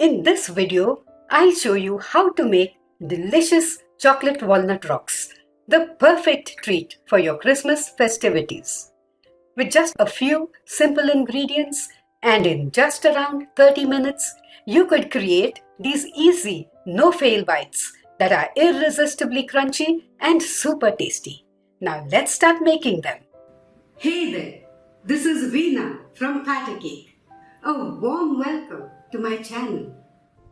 In this video, I'll show you how to make delicious chocolate walnut rocks, the perfect treat for your Christmas festivities. With just a few simple ingredients and in just around 30 minutes, you could create these easy, no-fail bites that are irresistibly crunchy and super tasty. Now let's start making them. Hey there, this is Veena from Patacake. A warm welcome to my channel.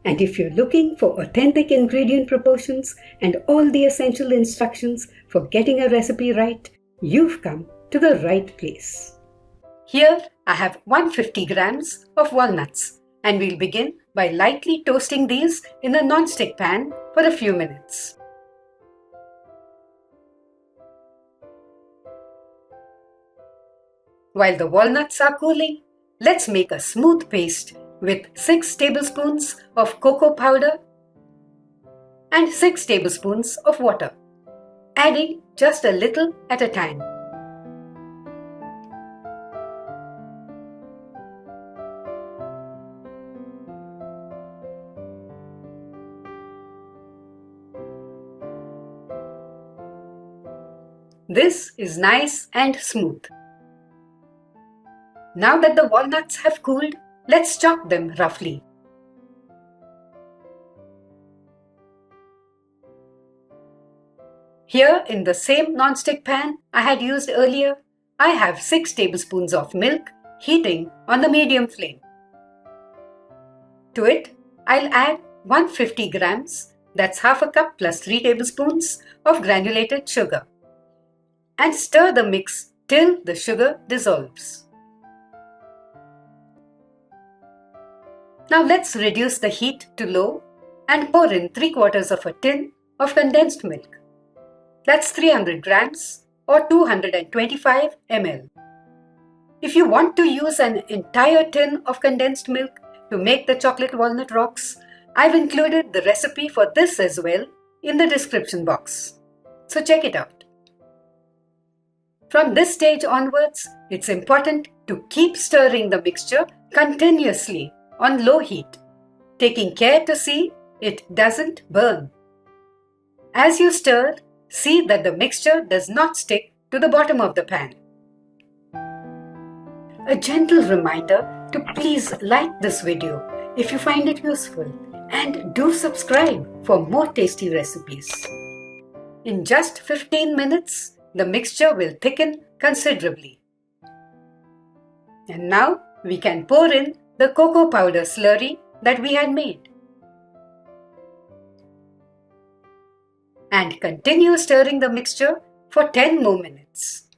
And if you're looking for authentic ingredient proportions and all the essential instructions for getting a recipe right, you've come to the right place. Here I have 150 grams of walnuts, and we'll begin by lightly toasting these in a non-stick pan for a few minutes. While the walnuts are cooling, let's make a smooth paste with 6 tablespoons of cocoa powder and 6 tablespoons of water, adding just a little at a time. This is nice and smooth. Now that the walnuts have cooled, let's chop them roughly. Here in the same non-stick pan I had used earlier, I have 6 tablespoons of milk heating on the medium flame. To it, I'll add 150 grams, that's half a cup plus 3 tablespoons of granulated sugar, and stir the mix till the sugar dissolves. Now let's reduce the heat to low and pour in 3/4 of a tin of condensed milk. That's 300 grams or 225 ml. If you want to use an entire tin of condensed milk to make the chocolate walnut rocks, I've included the recipe for this as well in the description box. So check it out. From this stage onwards, it's important to keep stirring the mixture continuously on low heat, taking care to see it doesn't burn. As you stir, see that the mixture does not stick to the bottom of the pan. A gentle reminder to please like this video if you find it useful, and do subscribe for more tasty recipes. In just 15 minutes, the mixture will thicken considerably. And now we can pour in the cocoa powder slurry that we had made. And continue stirring the mixture for 10 more minutes.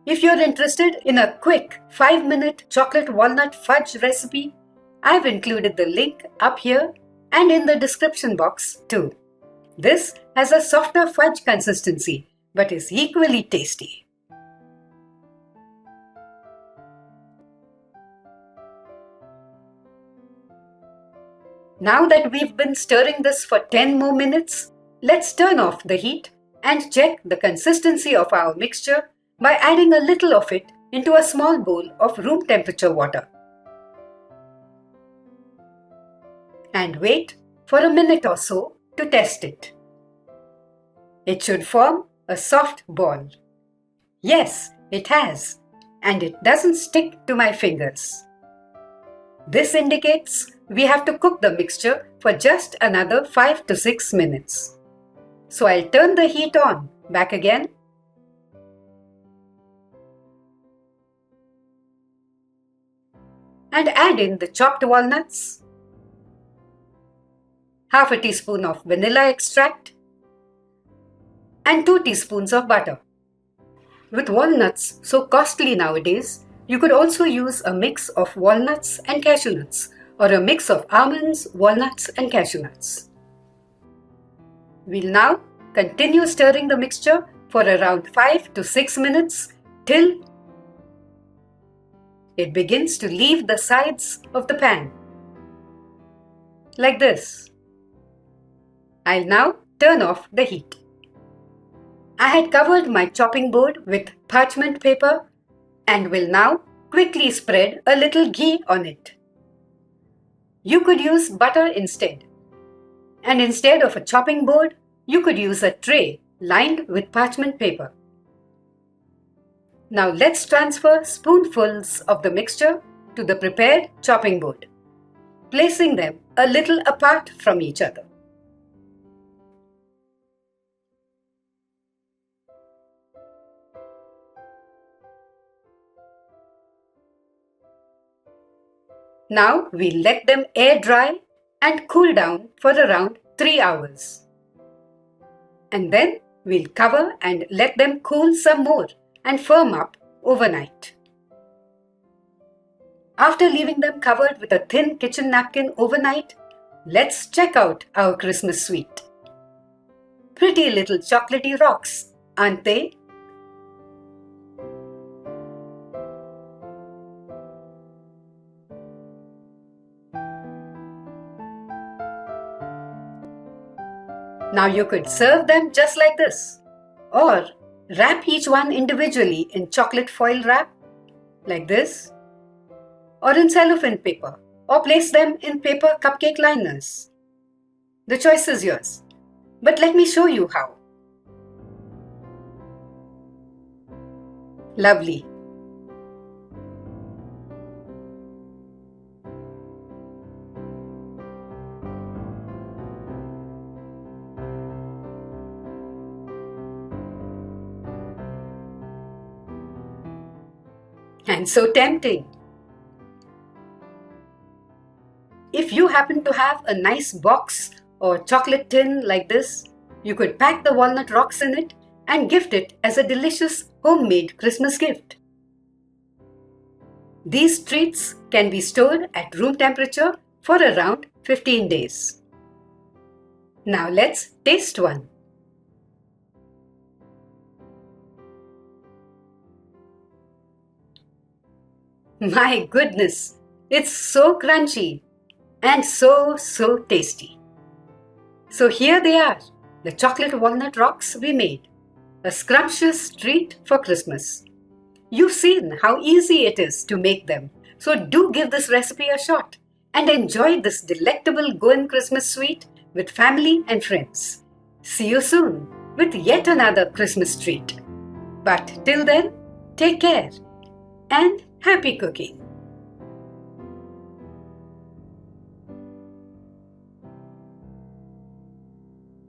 If you're interested in a quick 5-minute chocolate walnut fudge recipe, I've included the link up here and in the description box too. This has a softer fudge consistency but is equally tasty. Now that we've been stirring this for 10 more minutes, let's turn off the heat and check the consistency of our mixture by adding a little of it into a small bowl of room temperature water. And wait for a minute or so to test it. It should form a soft ball. Yes, it has, and it doesn't stick to my fingers. This indicates we have to cook the mixture for just another 5 to 6 minutes. So I'll turn the heat on back again. And add in the chopped walnuts, half a teaspoon of vanilla extract, and 2 teaspoons of butter. With walnuts so costly nowadays, you could also use a mix of walnuts and cashew nuts, or a mix of almonds, walnuts and cashew nuts. We'll now continue stirring the mixture for around 5 to 6 minutes till it begins to leave the sides of the pan. Like this. I'll now turn off the heat. I had covered my chopping board with parchment paper and will now quickly spread a little ghee on it. You could use butter instead. And instead of a chopping board, you could use a tray lined with parchment paper. Now let's transfer spoonfuls of the mixture to the prepared chopping board, placing them a little apart from each other. Now we'll let them air dry and cool down for around 3 hours. And then we'll cover and let them cool some more and firm up overnight. After leaving them covered with a thin kitchen napkin overnight, let's check out our Christmas sweet. Pretty little chocolatey rocks, aren't they? Now you could serve them just like this, or wrap each one individually in chocolate foil wrap, like this, or in cellophane paper, or place them in paper cupcake liners. The choice is yours, but let me show you how. Lovely. And so tempting. If you happen to have a nice box or chocolate tin like this, you could pack the walnut rocks in it and gift it as a delicious homemade Christmas gift. These treats can be stored at room temperature for around 15 days. Now let's taste one. My goodness, it's so crunchy and so tasty. So here they are, the chocolate walnut rocks we made. A scrumptious treat for Christmas. You've seen how easy it is to make them, so do give this recipe a shot and enjoy this delectable Goan Christmas sweet with family and friends. See you soon with yet another Christmas treat. But till then, take care and happy cooking!